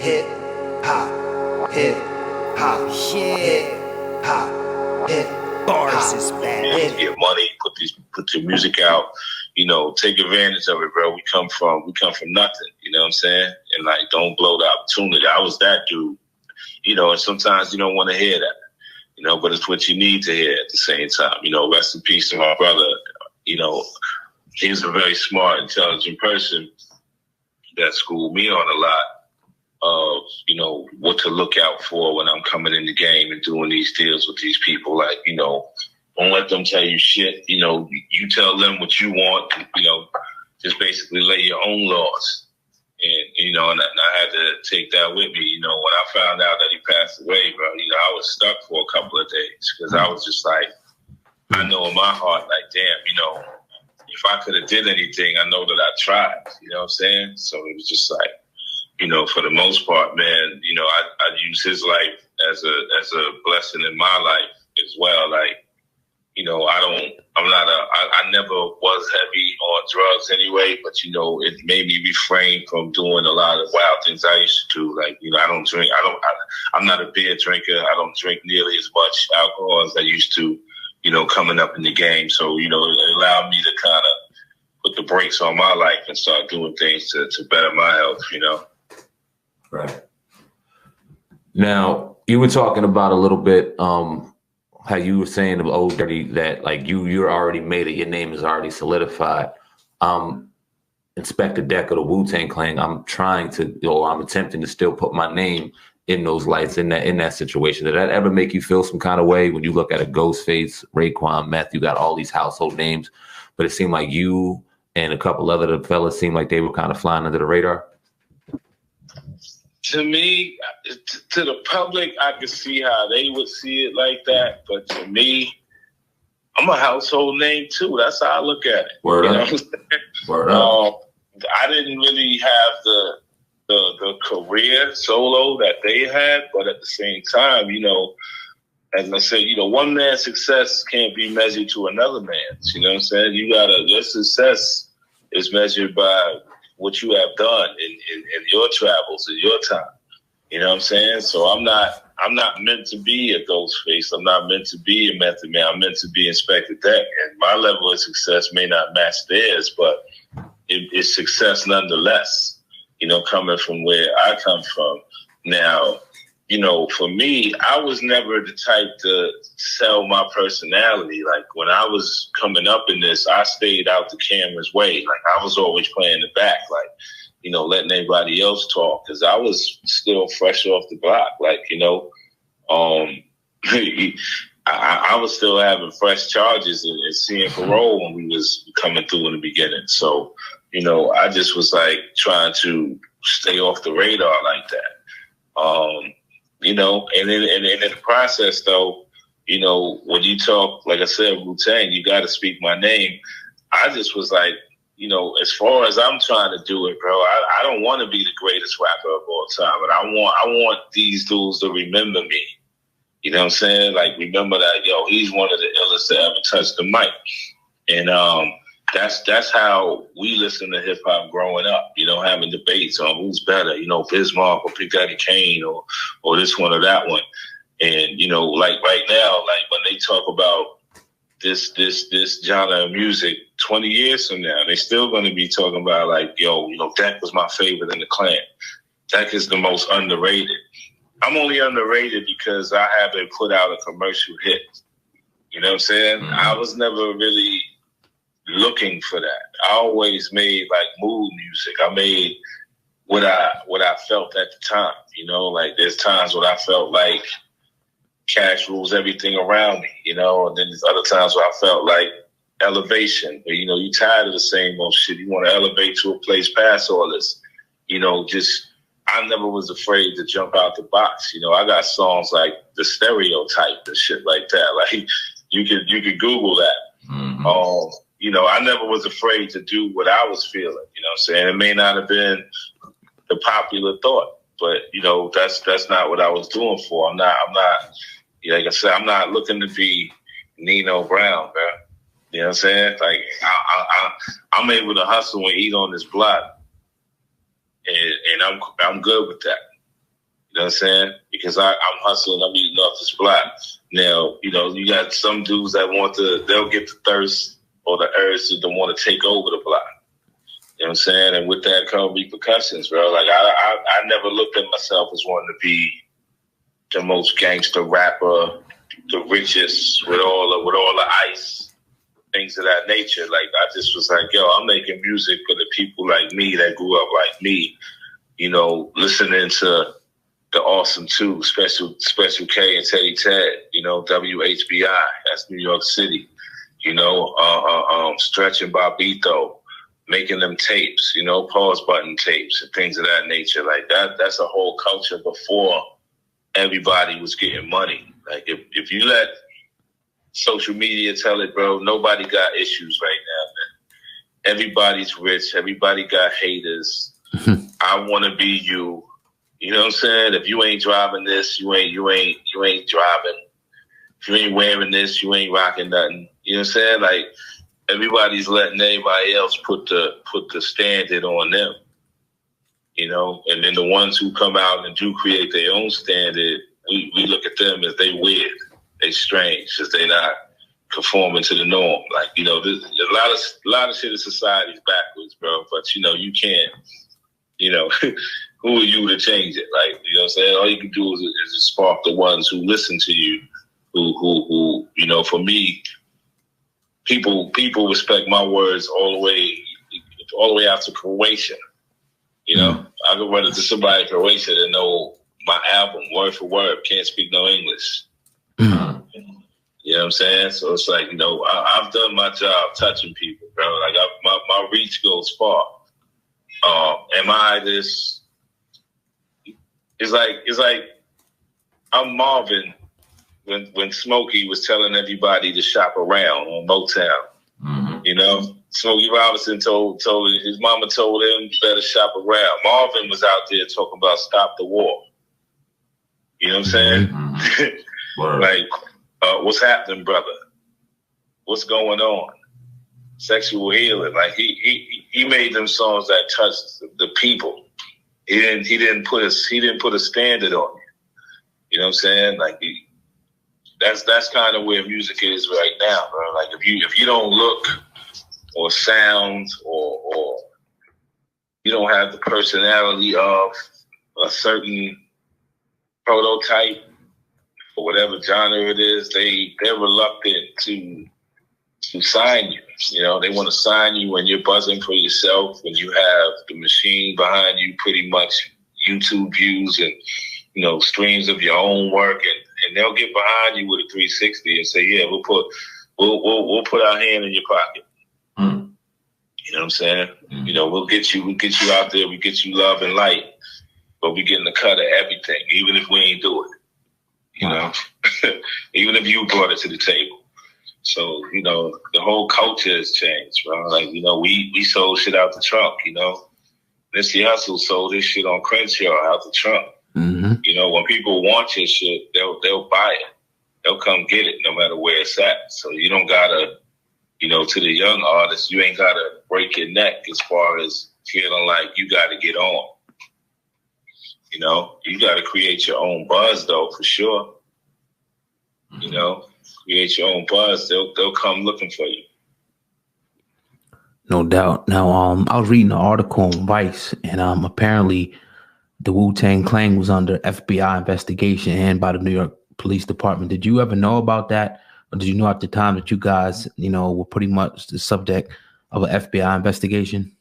hip hop, hip hop, hip hop, hip bars is bad. Get money, put your music out, take advantage of it, bro. We come from nothing, you know what I'm saying? And like, don't blow the opportunity. I was that dude, and sometimes you don't want to hear that, but it's what you need to hear at the same time. Rest in peace to my brother. He's a very smart, intelligent person that schooled me on a lot of, what to look out for when I'm coming in the game and doing these deals with these people. Like, don't let them tell you shit. You tell them what you want, just basically lay your own laws. And I had to take that with me. When I found out that he passed away, bro, I was stuck for a couple of days because I was just like, I know in my heart, like, damn, if I could have did anything, I know that I tried, you know what I'm saying? So it was just like, for the most part, man, I use his life as a blessing in my life as well. Like, I never was heavy on drugs anyway, but, it made me refrain from doing a lot of wild things I used to do. Like, I don't drink. I'm not a beer drinker. I don't drink nearly as much alcohol as I used to, coming up in the game. So, it allowed me to kind of put the brakes on my life and start doing things to better my health, Right. Now, you were talking about a little bit how you were saying of Old Dirty that like you're already made it, your name is already solidified. Inspectah Deck of the WuTang Clan, I'm attempting to still put my name in those lights in that situation. Did that ever make you feel some kind of way when you look at a Ghostface, Raekwon, Meth? You got all these household names, but it seemed like you and a couple other fellas seemed like they were kind of flying under the radar. To me, to the public, I could see how they would see it like that. But to me, I'm a household name too. That's how I look at it. Word up. Word up. I didn't really have the career solo that they had, but at the same time, as I said, one man's success can't be measured to another man's. You know what I'm saying? Your success is measured by what you have done in your travels, in your time. You know what I'm saying? So I'm not meant to be a Ghostface. I'm not meant to be a Method Man. I'm meant to be Inspectah Deck. And my level of success may not match theirs, but it's success nonetheless, coming from where I come from. Now, for me, I was never the type to sell my personality. Like when I was coming up in this, I stayed out the camera's way. Like I was always playing the back, like, letting everybody else talk. Cause I was still fresh off the block. Like, I was still having fresh charges and seeing parole when we was coming through in the beginning. So, I just was like trying to stay off the radar like that. And in the process, though, when you talk, like I said, WuTang, you got to speak my name. I just was like, as far as I'm trying to do it, bro, I don't want to be the greatest rapper of all time, but I want these dudes to remember me. You know what I'm saying? Like, remember that, he's one of the illest to ever touch the mic. And that's how we listen to hip hop growing up, having debates on who's better, Bismarck or Big Daddy Kane or this one or that one. And, like right now, like when they talk about this genre of music 20 years from now, they still going to be talking about like, Deck was my favorite in the Clan. Deck is the most underrated. I'm only underrated because I haven't put out a commercial hit. You know what I'm saying? Mm-hmm. I was never really looking for that. I always made like mood music. I made what I felt at the time. Like there's times when I felt like cash rules everything around me, and then there's other times where I felt like elevation. But you're tired of the same old shit. You want to elevate to a place past all this. I never was afraid to jump out the box. I got songs like The Stereotype and shit like that. Like you could Google that. Mm-hmm. I never was afraid to do what I was feeling. You know what I'm saying? It may not have been the popular thought, but that's not what I was doing for. I'm not. Like I said, I'm not looking to be Nino Brown, bro. You know what I'm saying? Like I'm able to hustle and eat on this block, and I'm good with that. You know what I'm saying? Because I'm hustling, I'm eating off this block. Now, you know, you got some dudes that they'll get the thirst or the urge to want to take over the block. You know what I'm saying? And with that come repercussions, bro. Like, I never looked at myself as wanting to be the most gangster rapper, the richest, with all the ice, things of that nature. Like, I just was like, yo, I'm making music for the people like me that grew up like me, you know, listening to the Awesome Two, Special K and Teddy Ted, you know, WHBI, that's New York City, you know, Stretch and Bobito, making them tapes, you know, pause button tapes and things of that nature. Like that's a whole culture before everybody was getting money. Like if you let social media tell it, bro, nobody got issues right now, man. Everybody's rich. Everybody got haters. I want to be you. You know what I'm saying? If you ain't driving this, you ain't driving. If you ain't wearing this, you ain't rocking nothing. You know what I'm saying? Like, everybody's letting everybody else put the standard on them. You know, and then the ones who come out and do create their own standard, we look at them as they weird, they strange, because they not conforming to the norm. Like, you know, there's a lot of shit in society is backwards, bro. But you know, you can't. You know, who are you to change it? Like, you know what I'm saying? All you can do is just spark the ones who listen to you, who you know, for me, people respect my words all the way out to Croatia. You know, I could run into somebody in Croatia that know my album word for word, can't speak no English. You know what I'm saying? So it's like, you know, I've done my job touching people, bro. Like my reach goes far. Am I this? It's like I'm Marvin when Smokey was telling everybody to shop around on Motown. Mm-hmm. You know, Smokey Robinson told his mama told him you better shop around. Marvin was out there talking about stop the war. You know what I'm saying? Mm-hmm. Like, what's happening, brother? What's going on? Sexual healing. Like he made them songs that touched the people. He didn't put a standard on you. You know what I'm saying? Like that's kind of where music is right now, bro. Like if you don't look or sound or you don't have the personality of a certain prototype or whatever genre it is, they're reluctant to sign you. You know, they want to sign you when you're buzzing for yourself, when you have the machine behind you, pretty much YouTube views and, you know, streams of your own work, and they'll get behind you with a 360 and say, yeah, we'll put our hand in your pocket. Mm. You know what I'm saying? Mm. You know, we'll get you out there, we get you love and light, but we getting the cut of everything, even if we ain't do it. You know, even if you brought it to the table. So, you know, the whole culture has changed, bro. Like, you know, we sold shit out the trunk, you know. Nipsey Hussle sold his shit on Crenshaw out the trunk. Mm-hmm. You know, when people want your shit, they'll buy it. They'll come get it no matter where it's at. So you don't gotta, you know, to the young artists, you ain't gotta break your neck as far as feeling like you gotta get on. You know, you gotta create your own buzz though, for sure. You know, create your own buzz, they'll come looking for you. No doubt. Now, I was reading an article on Vice, and apparently the WuTang Clan was under FBI investigation and by the New York Police Department. Did you ever know about that? Or did you know at the time that you guys, you know, were pretty much the subject of an FBI investigation?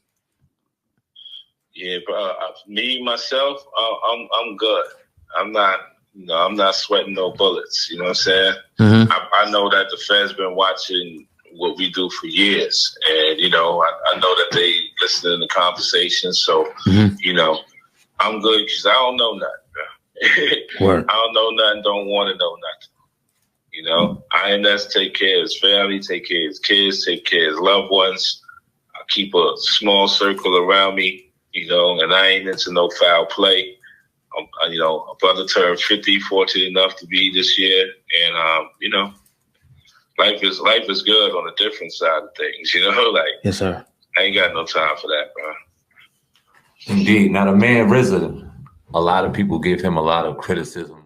Yeah, bro. Me, myself, I'm good. I'm not sweating no bullets. You know what I'm saying? Mm-hmm. I know that the feds been watching what we do for years. And, you know, I know that they listen to the conversation. So, mm-hmm. you know, I'm good because I don't know nothing. I don't know nothing, don't want to know nothing. You know, INS take care of his family, take care of his kids, take care of his loved ones. I keep a small circle around me, you know, and I ain't into no foul play. You know, a brother turned 50, fortunate enough to be this year. And, you know, life is good on a different side of things, you know? Like, yes, sir. I ain't got no time for that, bro. Indeed. Now, the man RZA, a lot of people give him a lot of criticism